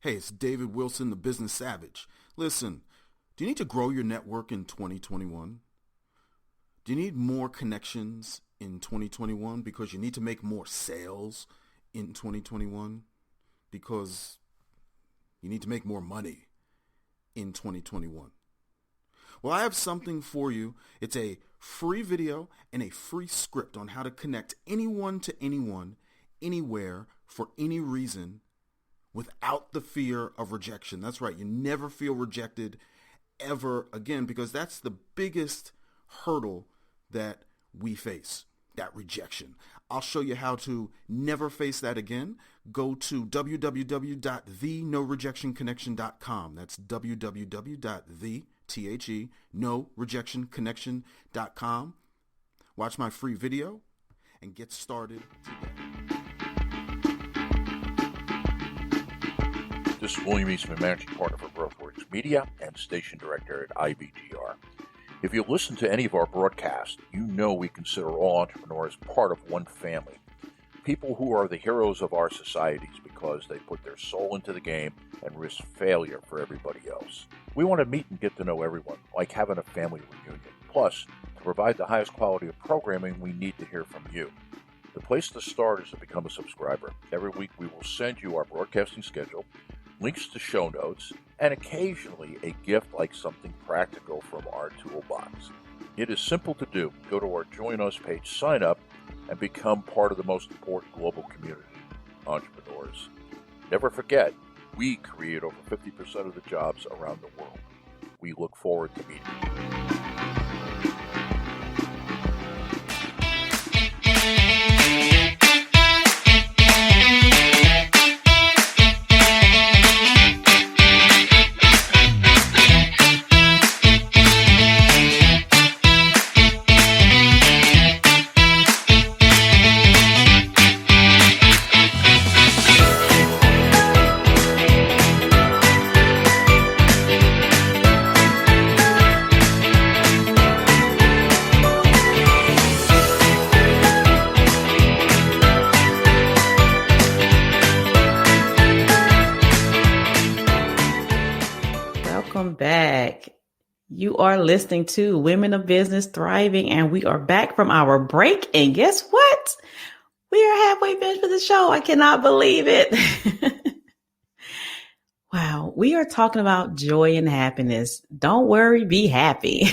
Hey, it's David Wilson, the Business Savage. Listen, do you need to grow your network in 2021? Do you need more connections in 2021 because you need to make more sales in 2021? Because you need to make more money in 2021? Well, I have something for you. It's a free video and a free script on how to connect anyone to anyone, anywhere, for any reason, without the fear of rejection. That's right. You never feel rejected ever again, because that's the biggest hurdle that we face, that rejection. I'll show you how to never face that again. Go to www.thenorejectionconnection.com. That's www.thenorejectionconnection.com. Watch my free video and get started today. This is William Eastman, Managing Partner for GrowthWorks Media and Station Director at IBGR. If you listen to any of our broadcasts, you know we consider all entrepreneurs part of one family. People who are the heroes of our societies because they put their soul into the game and risk failure for everybody else. We want to meet and get to know everyone, like having a family reunion. Plus, to provide the highest quality of programming, we need to hear from you. The place to start is to become a subscriber. Every week we will send you our broadcasting schedule, links to show notes, and occasionally a gift like something practical from our toolbox. It is simple to do. Go to our Join Us page, sign up, and become part of the most important global community, entrepreneurs. Never forget, we create over 50% of the jobs around the world. We look forward to meeting you. Back. You are listening to Women of Business Thriving, and we are back from our break. And guess what? We are halfway finished with the show. I cannot believe it. Wow. We are talking about joy and happiness. Don't worry, be happy.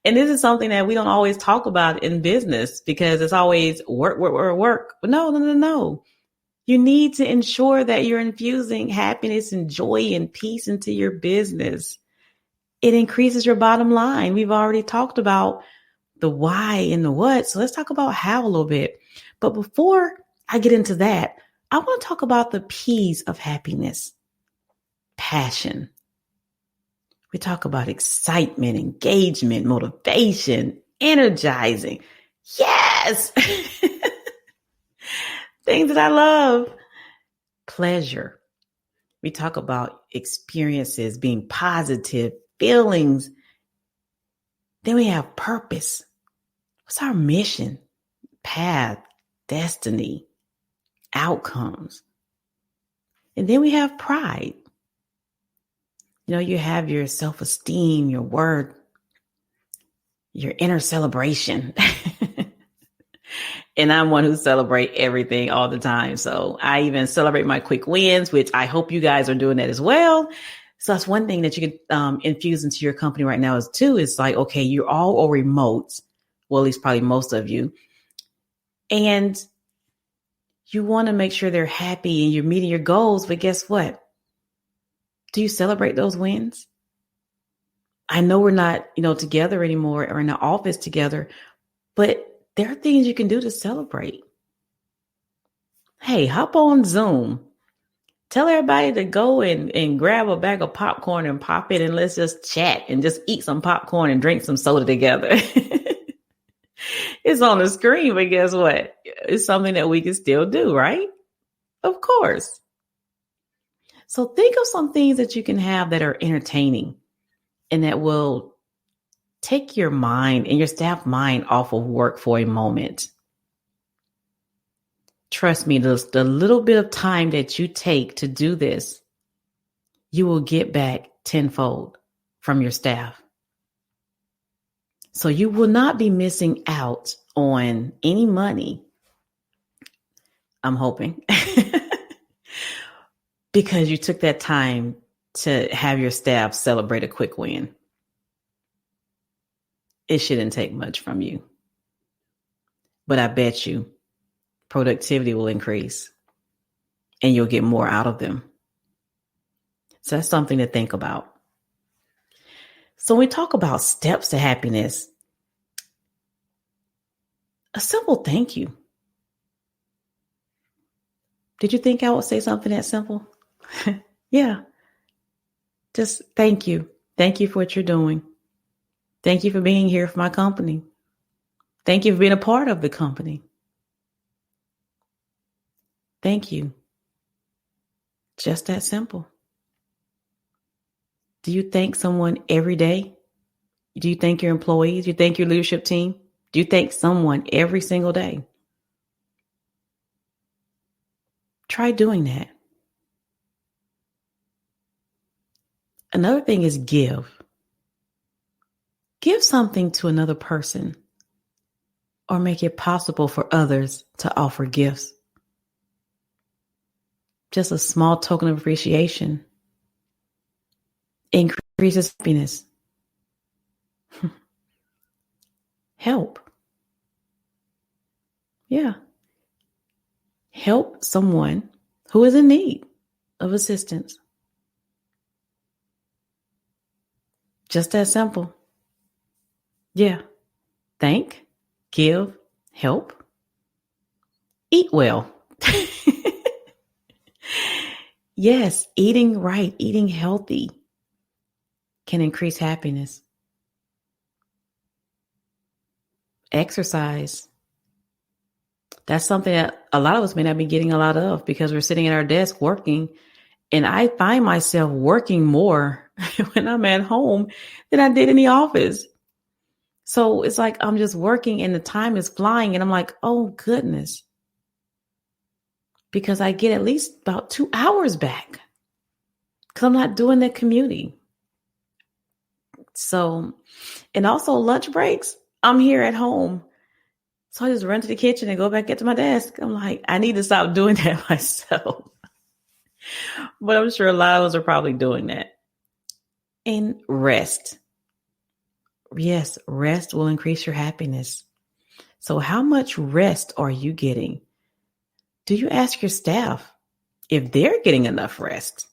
And this is something that we don't always talk about in business because it's always work, work, work, work. But no. You need to ensure that you're infusing happiness and joy and peace into your business. It increases your bottom line. We've already talked about the why and the what. So let's talk about how a little bit. But before I get into that, I want to talk about the P's of happiness. Passion. We talk about excitement, engagement, motivation, energizing. Yes. Things that I love. Pleasure. We talk about experiences being positive, feelings. Then we have purpose. What's our mission? Path, destiny, outcomes. And then we have pride. You know, you have your self-esteem, your worth, your inner celebration. And I'm one who celebrates everything all the time. So I even celebrate my quick wins, which I hope you guys are doing that as well. So that's one thing that you can infuse into your company right now is too. It's like, okay, you're all remote. Well, at least probably most of you. And you want to make sure they're happy and you're meeting your goals. But guess what? Do you celebrate those wins? I know we're not, together anymore or in the office together, but there are things you can do to celebrate. Hey, hop on Zoom. Tell everybody to go and grab a bag of popcorn and pop it and let's just chat and just eat some popcorn and drink some soda together. It's on the screen, but guess what? It's something that we can still do, right? Of course. So think of some things that you can have that are entertaining and that will take your mind and your staff mind off of work for a moment. Trust me, the little bit of time that you take to do this, you will get back tenfold from your staff. So you will not be missing out on any money, I'm hoping, because you took that time to have your staff celebrate a quick win. It shouldn't take much from you. But I bet you productivity will increase and you'll get more out of them. So that's something to think about. So when we talk about steps to happiness, a simple thank you. Did you think I would say something that simple? Yeah. Just thank you. Thank you for what you're doing. Thank you for being here for my company. Thank you for being a part of the company. Thank you. Just that simple. Do you thank someone every day? Do you thank your employees? Do you thank your leadership team? Do you thank someone every single day? Try doing that. Another thing is give. Give something to another person or make it possible for others to offer gifts. Just a small token of appreciation increases happiness. Help. Yeah. Help someone who is in need of assistance. Just that simple. Yeah. Thank, give, help, eat well. Yes, eating right, eating healthy can increase happiness. Exercise. That's something that a lot of us may not be getting a lot of because we're sitting at our desk working. And I find myself working more when I'm at home than I did in the office. So it's like I'm just working and the time is flying and I'm like, oh goodness. Because I get at least about 2 hours back because I'm not doing that commuting. So, and also lunch breaks, I'm here at home. So I just run to the kitchen and go back into my desk. I'm like, I need to stop doing that myself. But I'm sure a lot of us are probably doing that. And rest. Yes, rest will increase your happiness. So how much rest are you getting? Do you ask your staff if they're getting enough rest?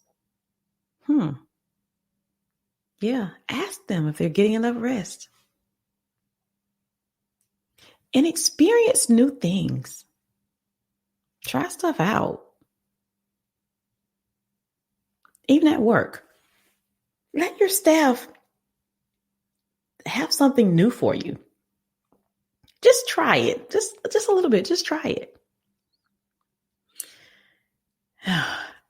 Yeah, ask them if they're getting enough rest. And experience new things. Try stuff out. Even at work. Let your staff have something new for you. Just try it. Just a little bit. Just try it.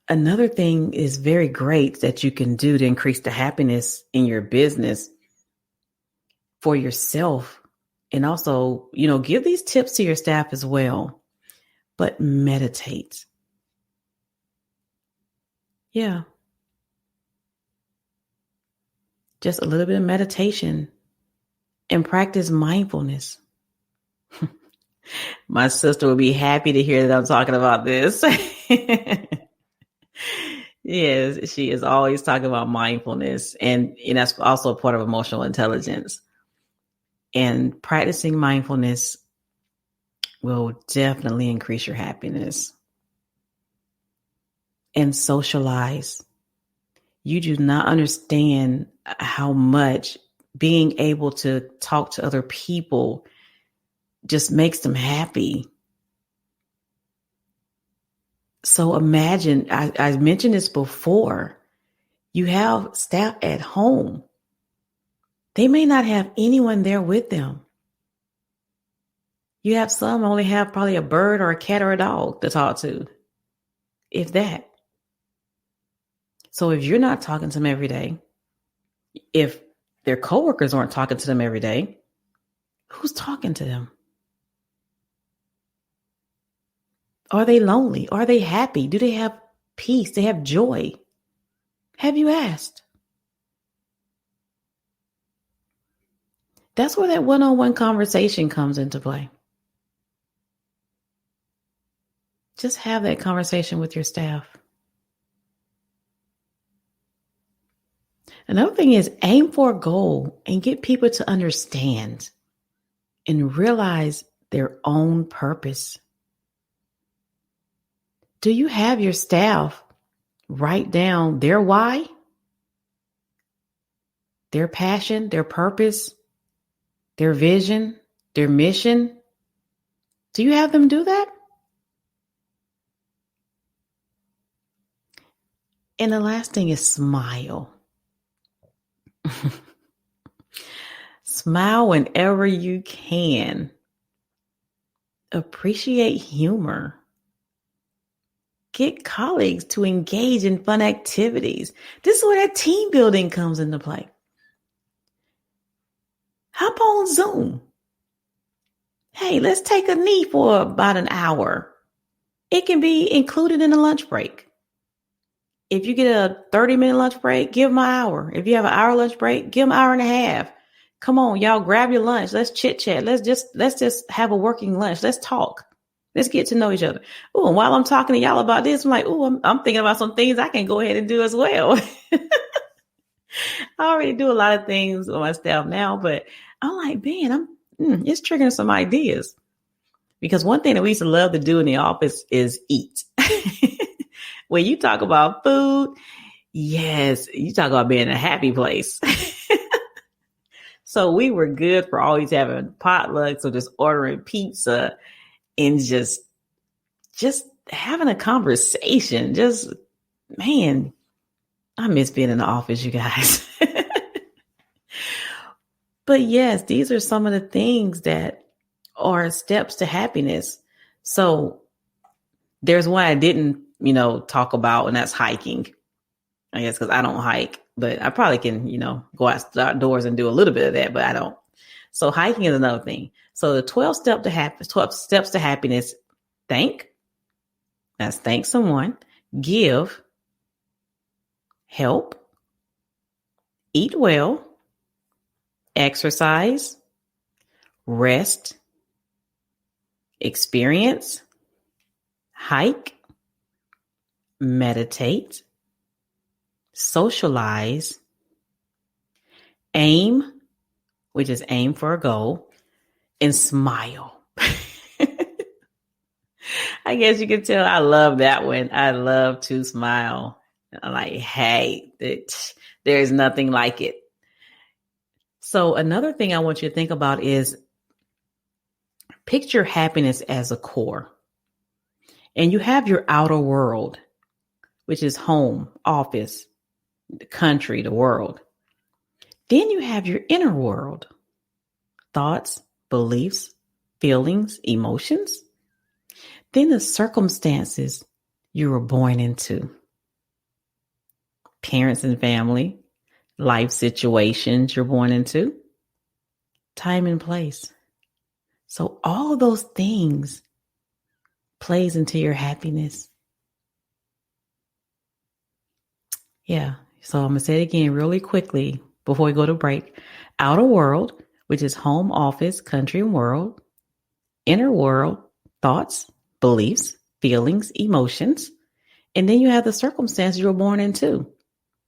Another thing is very great that you can do to increase the happiness in your business for yourself. And also, give these tips to your staff as well. But meditate. Yeah. Just a little bit of meditation and practice mindfulness. My sister would be happy to hear that I'm talking about this. Yes, she is always talking about mindfulness, and that's also a part of emotional intelligence. And practicing mindfulness will definitely increase your happiness. And socialize. You do not understand how much being able to talk to other people just makes them happy. So imagine, I mentioned this before, you have staff at home. They may not have anyone there with them. You have some only have probably a bird or a cat or a dog to talk to, if that. So if you're not talking to them every day, if their coworkers aren't talking to them every day, who's talking to them? Are they lonely? Are they happy? Do they have peace? They have joy? Have you asked? That's where that one-on-one conversation comes into play. Just have that conversation with your staff. Another thing is aim for a goal and get people to understand and realize their own purpose. Do you have your staff write down their why, their passion, their purpose, their vision, their mission? Do you have them do that? And the last thing is smile. Smile whenever you can. Appreciate humor. Get colleagues to engage in fun activities. This is where that team building comes into play. Hop on Zoom. Hey, let's take a knee for about an hour. It can be included in a lunch break. If you get a 30-minute lunch break, give them an hour. If you have an hour lunch break, give them an hour and a half. Come on, y'all, grab your lunch. Let's chit chat. Let's just have a working lunch. Let's talk. Let's get to know each other. Oh, and while I'm talking to y'all about this, I'm like, I'm thinking about some things I can go ahead and do as well. I already do a lot of things with my staff now, but I'm like, man, it's triggering some ideas. Because one thing that we used to love to do in the office is eat. When you talk about food, yes, you talk about being a happy place. So we were good for always having potlucks or just ordering pizza and just having a conversation. Just, man, I miss being in the office, you guys. But yes, these are some of the things that are steps to happiness. So there's one I didn't, talk about, and that's hiking. I guess because I don't hike, but I probably can, go outdoors and do a little bit of that, but I don't. So hiking is another thing. So the 12 steps to happiness: thank someone, give, help, eat well, exercise, rest, experience, hike, meditate, socialize, aim, which is aim for a goal, and smile. I guess you can tell I love that one. I love to smile. I'm like, hey, there's nothing like it. So another thing I want you to think about is picture happiness as a core. And you have your outer world, which is home, office, the country, the world. Then you have your inner world, thoughts, beliefs, feelings, emotions. Then the circumstances you were born into, parents and family, life situations you're born into, time and place. So all of those things plays into your happiness. Yeah. So I'm going to say it again really quickly before we go to break. Outer world, which is home, office, country, and world. Inner world, thoughts, beliefs, feelings, emotions. And then you have the circumstances you were born into.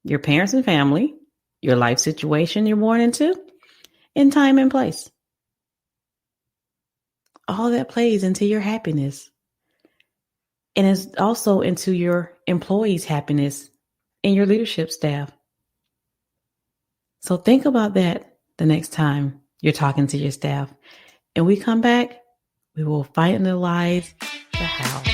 Your parents and family, your life situation you're born into, and time and place. All that plays into your happiness. And it's also into your employees' happiness and your leadership staff. So think about that the next time you're talking to your staff. And we come back, we will finalize the how.